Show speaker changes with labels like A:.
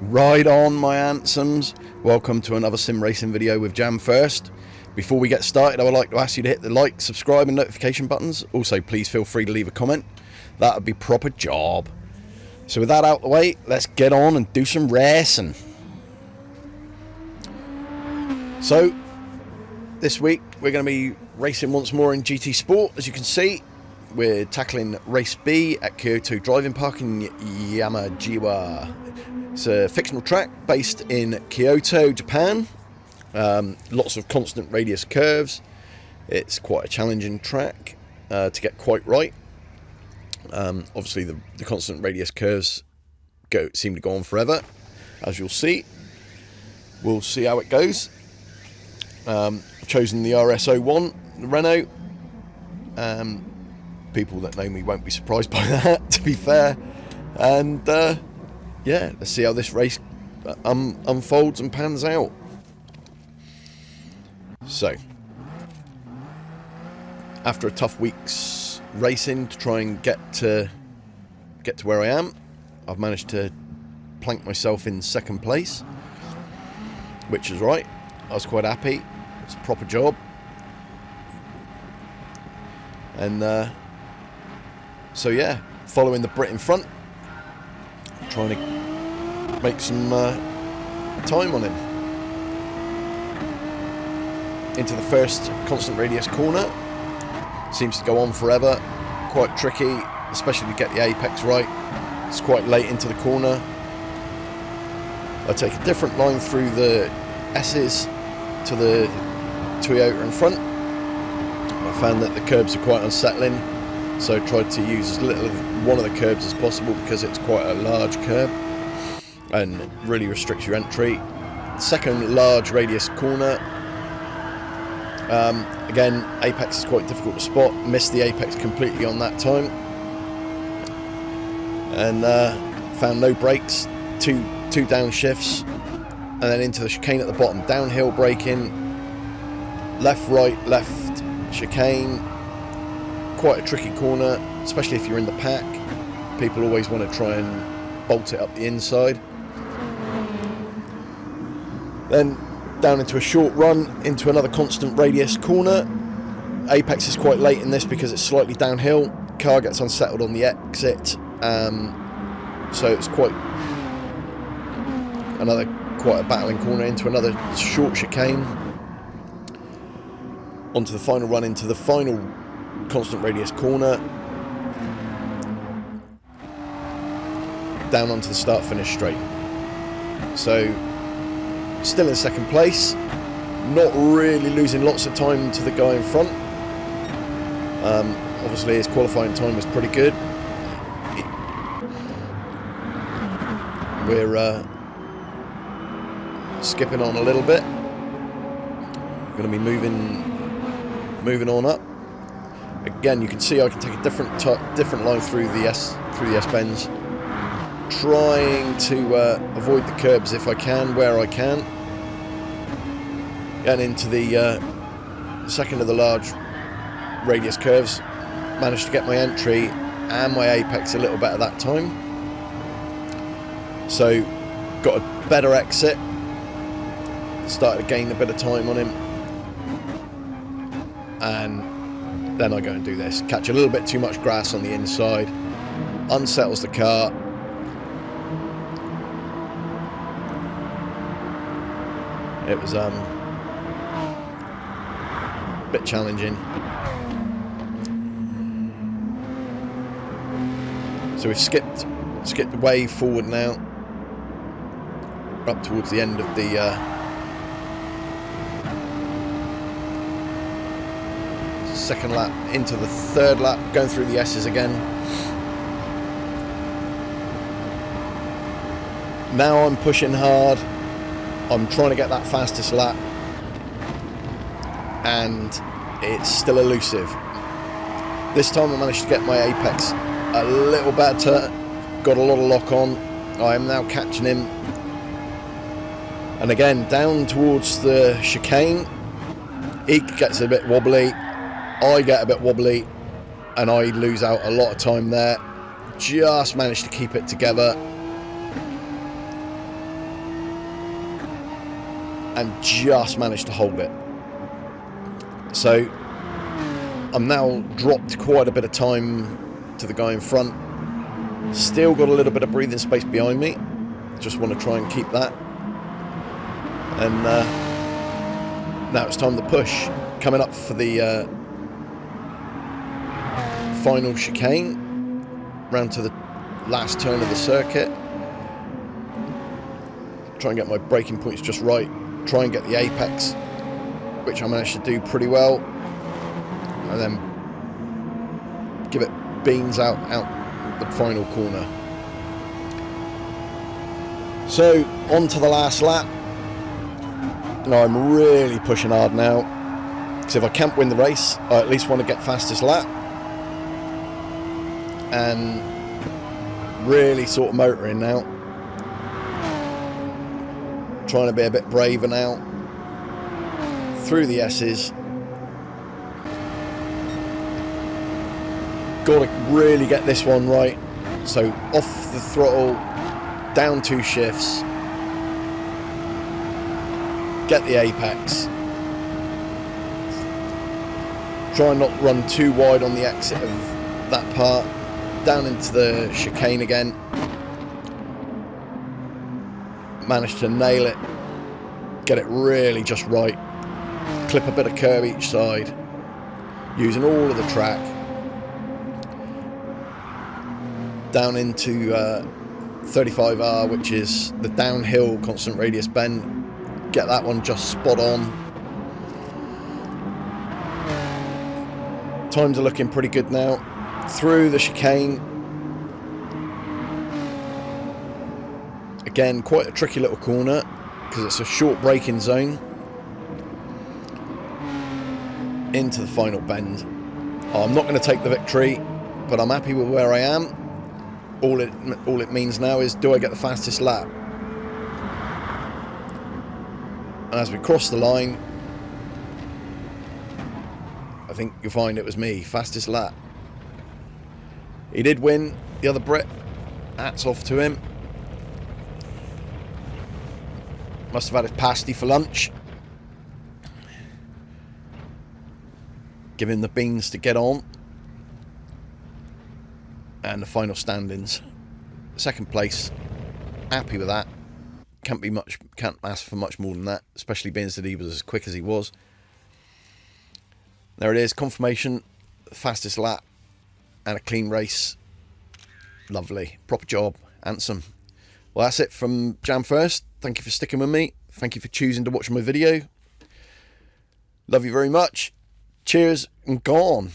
A: Ride on, my handsomes. Welcome to another sim racing video with Jam First. Before we get started, I would like to ask you to hit the like, subscribe and notification buttons. Also, please feel free to leave a comment. That would be proper job. So with that out the way, let's get on and do some racing. So, this week we're going to be racing once more in GT Sport. As you can see, we're tackling Race B at Kyoto Driving Park in Yamajiwa. It's a fictional track based in Kyoto, Japan. Lots of constant radius curves. It's quite a challenging track to get quite right. Obviously, the constant radius curves seem to go on forever, as you'll see. We'll see how it goes. I've chosen the RS01, the Renault. People that know me won't be surprised by that, to be fair. And yeah, let's see how this race unfolds and pans out. So, after a tough week's racing to try and get to where I am, I've managed to plank myself in second place, which is right. I was quite happy. It's a proper job. And so yeah, following the Brit in front, trying to make some time on him. Into the first constant radius corner. Seems to go on forever. Quite tricky, especially to get the apex right. It's quite late into the corner. I take a different line through the S's to the Toyota in front. I found that the curbs are quite unsettling, so I tried to use as little of one of the curbs as possible because it's quite a large curb and really restricts your entry. Second large radius corner. Again, apex is quite difficult to spot. Missed the apex completely on that time, and found no brakes. Two downshifts, and then into the chicane at the bottom. Downhill braking, left, right, left chicane. Quite a tricky corner, especially if you're in the pack. People always want to try and bolt it up the inside. Then down into a short run into another constant radius corner. Apex is quite late in this because it's slightly downhill. Car gets unsettled on the exit, so it's quite a battling corner into another short chicane. Onto the final run into the final constant radius corner. Down onto the start finish straight. So still in second place, not really losing lots of time to the guy in front. Obviously his qualifying time was pretty good. We're skipping on a little bit. Going to be moving on up. Again, you can see I can take a different line through the S bends, trying to avoid the curbs if I can, where I can. Getting into the second of the large radius curves, managed to get my entry and my apex a little better that time. So got a better exit, started to gain a bit of time on him, and then I go and do this. Catch a little bit too much grass on the inside, unsettles the car. It was a bit challenging. So we've skipped way forward now, up towards the end of the second lap, into the third lap, going through the S's again. Now I'm pushing hard. I'm trying to get that fastest lap, and it's still elusive. This time I managed to get my apex a little better, got a lot of lock on. I am now catching him, and again down towards the chicane, he gets a bit wobbly, I get a bit wobbly, and I lose out a lot of time there. Just managed to keep it together. and just managed to hold it. So I'm now dropped quite a bit of time to the guy in front. Still got a little bit of breathing space behind me. Just want to try and keep that. And now it's time to push. Coming up for the final chicane, round to the last turn of the circuit. Try and get my braking points just right. Try and get the apex, which I managed to do pretty well. And then give it beans out the final corner. So on to the last lap. Now I'm really pushing hard now, because if I can't win the race, I at least want to get fastest lap, and really sort of motoring now, trying to be a bit braver now through the S's. Got to really get this one right. So off the throttle, down 2 shifts, get the apex, try and not run too wide on the exit of that part, down into the chicane again, managed to nail it, get it really just right, clip a bit of curb each side, using all of the track, down into 35R, which is the downhill constant radius bend. Get that one just spot on. Times are looking pretty good now. Through the chicane. Again, quite a tricky little corner, because it's a short braking zone. Into the final bend. I'm not going to take the victory, but I'm happy with where I am. All it means now is, do I get the fastest lap? And as we cross the line, I think you'll find it was me, fastest lap. He did win, the other Brit. Hats off to him. Must have had his pasty for lunch. Give him the beans to get on. And the final standings. Second place. Happy with that. Can't ask for much more than that, especially being that he was as quick as he was. There it is, confirmation, fastest lap, and a clean race. Lovely, proper job, handsome. Well, that's it from Jam First. Thank you for sticking with me. Thank you for choosing to watch my video. Love you very much. Cheers and go on.